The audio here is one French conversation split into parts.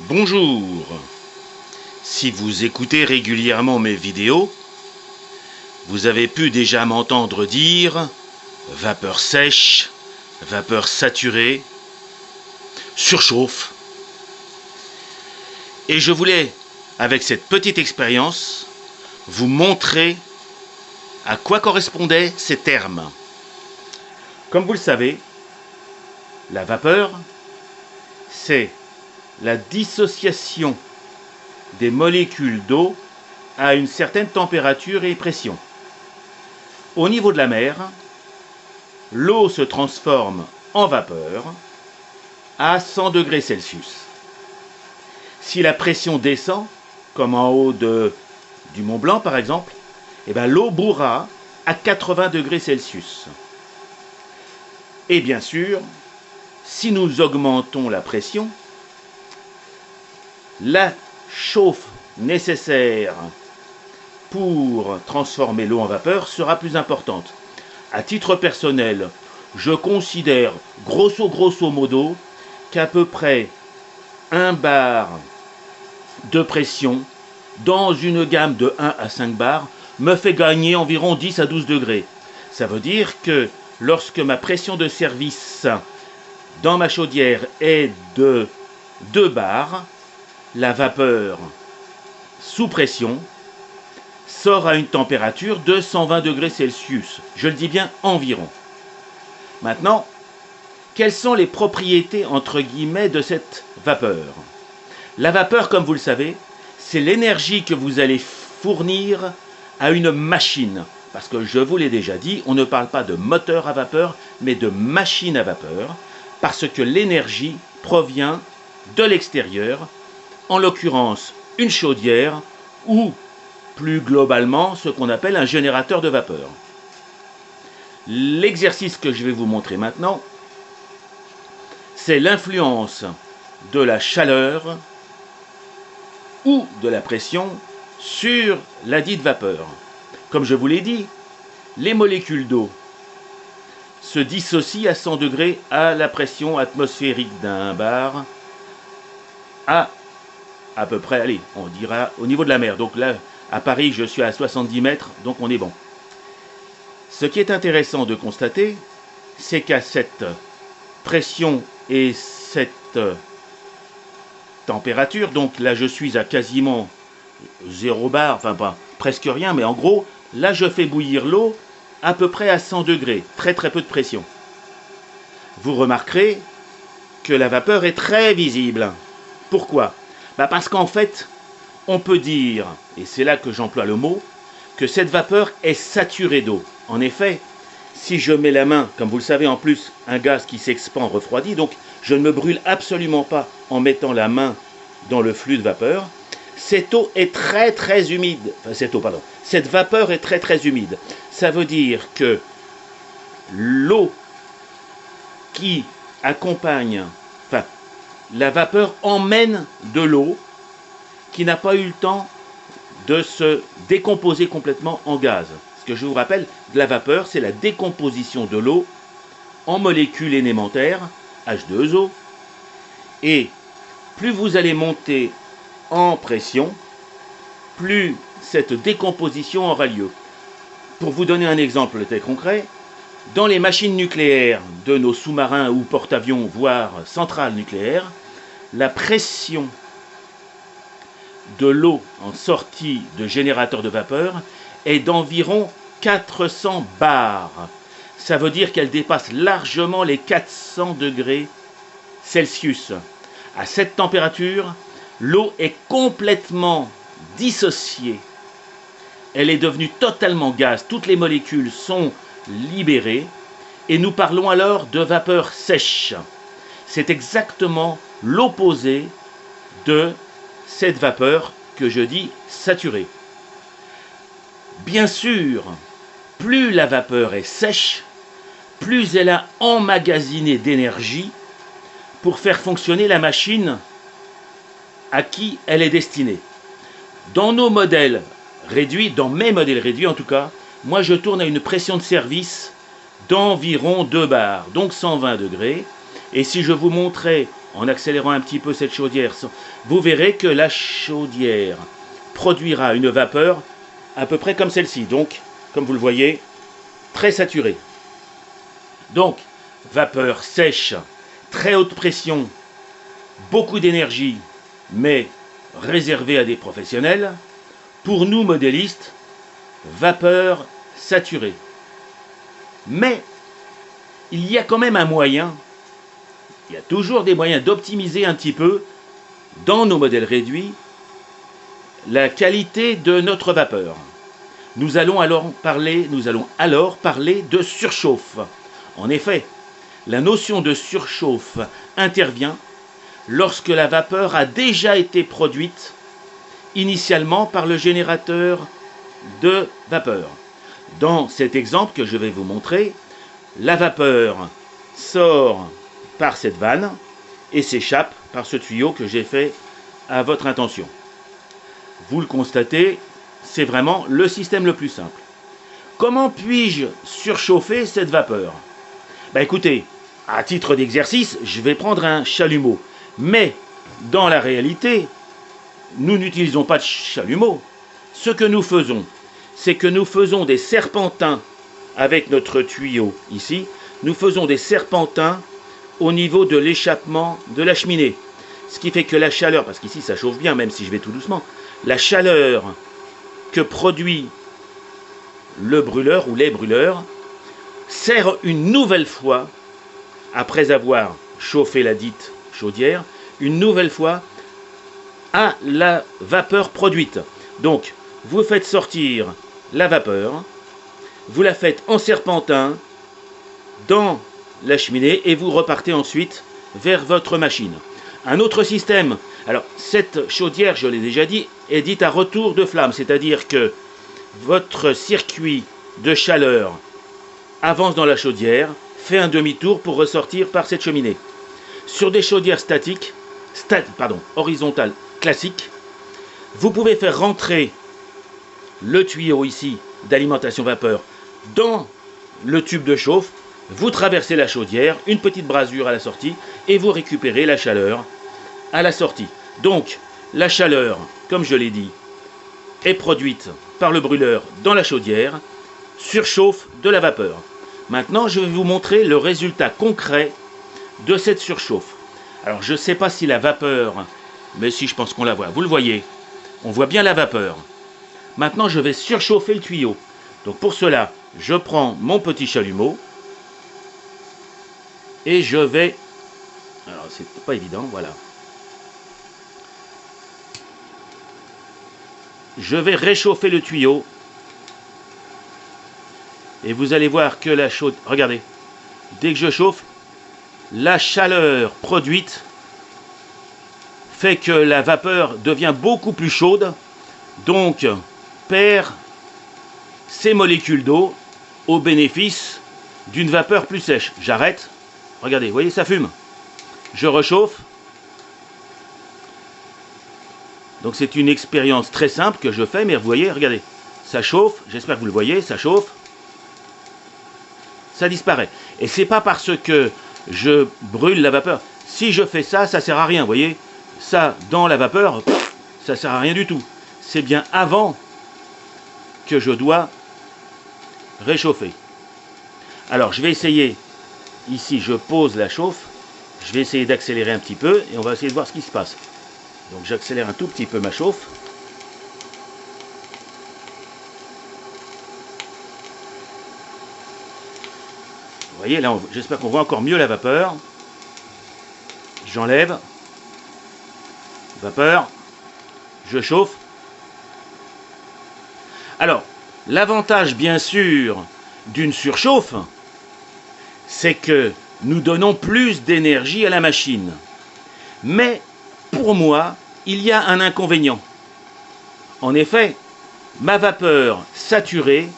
Bonjour. Si vous écoutez régulièrement mes vidéos, vous avez pu déjà m'entendre dire vapeur sèche, vapeur saturée, surchauffe. Et je voulais, avec cette petite expérience, vous montrer à quoi correspondaient ces termes. Comme vous le savez, la vapeur, c'est la dissociation des molécules d'eau à une certaine température et pression. Au niveau de la mer, l'eau se transforme en vapeur à 100 degrés Celsius. Si la pression descend, comme en haut du Mont Blanc par exemple, l'eau bourra à 80 degrés Celsius. Et bien sûr, si nous augmentons la pression, la chauffe nécessaire pour transformer l'eau en vapeur sera plus importante. À titre personnel, je considère grosso modo qu'à peu près 1 bar de pression dans une gamme de 1 à 5 bars me fait gagner environ 10 à 12 degrés. Ça veut dire que lorsque ma pression de service dans ma chaudière est de 2 bars, la vapeur sous pression sort à une température de 120 degrés Celsius. Je le dis bien environ. Maintenant, quelles sont les propriétés entre guillemets de cette vapeur? La vapeur, comme vous le savez, c'est l'énergie que vous allez fournir à une machine. Parce que je vous l'ai déjà dit, on ne parle pas de moteur à vapeur, mais de machine à vapeur, parce que l'énergie provient de l'extérieur, en l'occurrence une chaudière ou plus globalement ce qu'on appelle un générateur de vapeur. L'exercice que je vais vous montrer maintenant, c'est l'influence de la chaleur ou de la pression sur la dite vapeur. Comme je vous l'ai dit, les molécules d'eau se dissocient à 100 degrés à la pression atmosphérique d'1 bar à peu près, allez, on dira au niveau de la mer. Donc là, à Paris, je suis à 70 mètres, donc on est bon. Ce qui est intéressant de constater, c'est qu'à cette pression et cette température, donc là je suis à quasiment 0 bar, enfin pas presque rien, mais en gros, là je fais bouillir l'eau à peu près à 100 degrés, très peu de pression. Vous remarquerez que la vapeur est très visible. Pourquoi? Parce qu'en fait, on peut dire, et c'est là que j'emploie le mot, que cette vapeur est saturée d'eau. En effet, si je mets la main, comme vous le savez en plus, un gaz qui s'expand refroidit, donc je ne me brûle absolument pas en mettant la main dans le flux de vapeur, cette eau est très humide. Enfin, cette vapeur est très humide. Ça veut dire que l'eau qui accompagne, la vapeur emmène de l'eau qui n'a pas eu le temps de se décomposer complètement en gaz. Ce que je vous rappelle, de la vapeur, c'est la décomposition de l'eau en molécules élémentaires, H2O, et plus vous allez monter en pression, plus cette décomposition aura lieu. Pour vous donner un exemple très concret, dans les machines nucléaires de nos sous-marins ou porte-avions, voire centrales nucléaires, la pression de l'eau en sortie de générateur de vapeur est d'environ 400 bars. Ça veut dire qu'elle dépasse largement les 400 degrés Celsius. À cette température, l'eau est complètement dissociée. Elle est devenue totalement gaz. Toutes les molécules sont libérées et nous parlons alors de vapeur sèche. C'est exactement l'opposé de cette vapeur que je dis saturée. Bien sûr, plus la vapeur est sèche, plus elle a emmagasiné d'énergie pour faire fonctionner la machine à qui elle est destinée. Dans nos modèles réduits, dans mes modèles réduits en tout cas, moi je tourne à une pression de service d'environ 2 bars, donc 120 degrés. Et si je vous montrais en accélérant un petit peu cette chaudière, vous verrez que la chaudière produira une vapeur à peu près comme celle-ci. Donc, comme vous le voyez, très saturée. Donc, vapeur sèche, très haute pression, beaucoup d'énergie, mais réservée à des professionnels. Pour nous, modélistes, vapeur saturée. Mais, il y a quand même un moyen, il y a toujours des moyens d'optimiser un petit peu, dans nos modèles réduits, la qualité de notre vapeur. Nous allons alors parler de surchauffe. En effet, la notion de surchauffe intervient lorsque la vapeur a déjà été produite initialement par le générateur de vapeur. Dans cet exemple que je vais vous montrer, la vapeur sort par cette vanne et s'échappe par ce tuyau que j'ai fait à votre intention. Vous le constatez, c'est vraiment le système le plus simple. Comment puis-je surchauffer cette vapeur? Écoutez, à titre d'exercice, je vais prendre un chalumeau. Mais, dans la réalité, nous n'utilisons pas de chalumeau. Ce que nous faisons, c'est que nous faisons des serpentins avec notre tuyau ici. Nous faisons des serpentins au niveau de l'échappement de la cheminée. Ce qui fait que la chaleur, parce qu'ici ça chauffe bien, même si je vais tout doucement, la chaleur que produit le brûleur ou les brûleurs sert une nouvelle fois, après avoir chauffé la dite chaudière, une nouvelle fois à la vapeur produite. Donc, vous faites sortir la vapeur, vous la faites en serpentin dans la cheminée et vous repartez ensuite vers votre machine. Un autre système, alors cette chaudière, je l'ai déjà dit, est dite à retour de flamme, c'est-à-dire que votre circuit de chaleur avance dans la chaudière, fait un demi-tour pour ressortir par cette cheminée. Sur des chaudières horizontales classiques, vous pouvez faire rentrer le tuyau ici d'alimentation vapeur dans le tube de chauffe, vous traversez la chaudière, une petite brasure à la sortie et vous récupérez la chaleur à la sortie. Donc, la chaleur, comme je l'ai dit, est produite par le brûleur dans la chaudière, surchauffe de la vapeur. Maintenant, je vais vous montrer le résultat concret de cette surchauffe. Alors, je ne sais pas si la vapeur, mais si, je pense qu'on la voit. Vous le voyez, on voit bien la vapeur. Maintenant, je vais surchauffer le tuyau. Donc, pour cela, je prends mon petit chalumeau et je vais... Alors, c'est pas évident, voilà. Je vais réchauffer le tuyau. Et vous allez voir que la chaude... Regardez, dès que je chauffe, la chaleur produite fait que la vapeur devient beaucoup plus chaude, donc perd ses molécules d'eau au bénéfice d'une vapeur plus sèche. J'arrête. Regardez, vous voyez, ça fume. Je rechauffe. Donc c'est une expérience très simple que je fais, mais vous voyez, regardez, ça chauffe, j'espère que vous le voyez, ça chauffe. Ça disparaît. Et c'est pas parce que je brûle la vapeur. Si je fais ça, ça sert à rien, vous voyez. Ça, dans la vapeur, ça sert à rien du tout. C'est bien avant que je dois réchauffer. Alors, je vais essayer. Ici, je pose la chauffe. Je vais essayer d'accélérer un petit peu et on va essayer de voir ce qui se passe. Donc, j'accélère un tout petit peu ma chauffe. Vous voyez, là, j'espère qu'on voit encore mieux la vapeur. J'enlève. Vapeur. Je chauffe. Alors, l'avantage, bien sûr, d'une surchauffe, c'est que nous donnons plus d'énergie à la machine. Mais, pour moi, il y a un inconvénient. En effet, ma vapeur saturée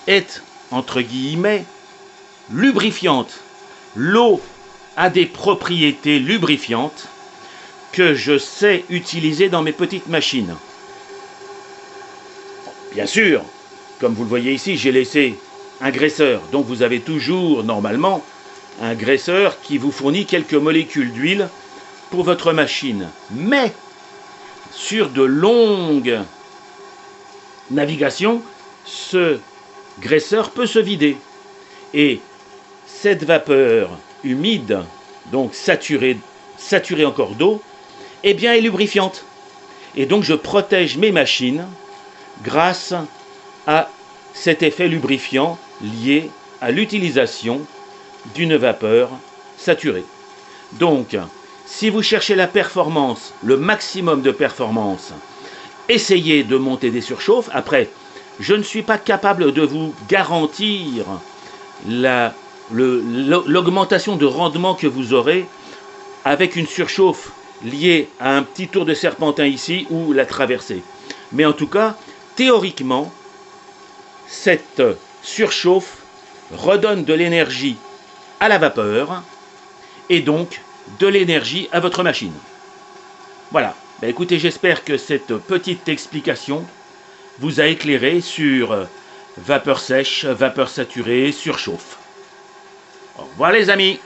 est, entre guillemets, lubrifiante. L'eau a des propriétés lubrifiantes que je sais utiliser dans mes petites machines. Bien sûr, comme vous le voyez ici, j'ai laissé un graisseur. Donc vous avez toujours, normalement, un graisseur qui vous fournit quelques molécules d'huile pour votre machine. Mais sur de longues navigations, ce graisseur peut se vider. Et cette vapeur humide, donc saturée encore d'eau, eh bien est lubrifiante. Et donc je protège mes machines grâce à cet effet lubrifiant lié à l'utilisation d'une vapeur saturée. Donc, si vous cherchez la performance, le maximum de performance, essayez de monter des surchauffes. Après, je ne suis pas capable de vous garantir l'augmentation de rendement que vous aurez avec une surchauffe liée à un petit tour de serpentin ici ou la traversée. Mais en tout cas, théoriquement, cette surchauffe redonne de l'énergie à la vapeur et donc de l'énergie à votre machine. Voilà. Ben écoutez, j'espère que cette petite explication vous a éclairé sur vapeur sèche, vapeur saturée, surchauffe. Au revoir les amis.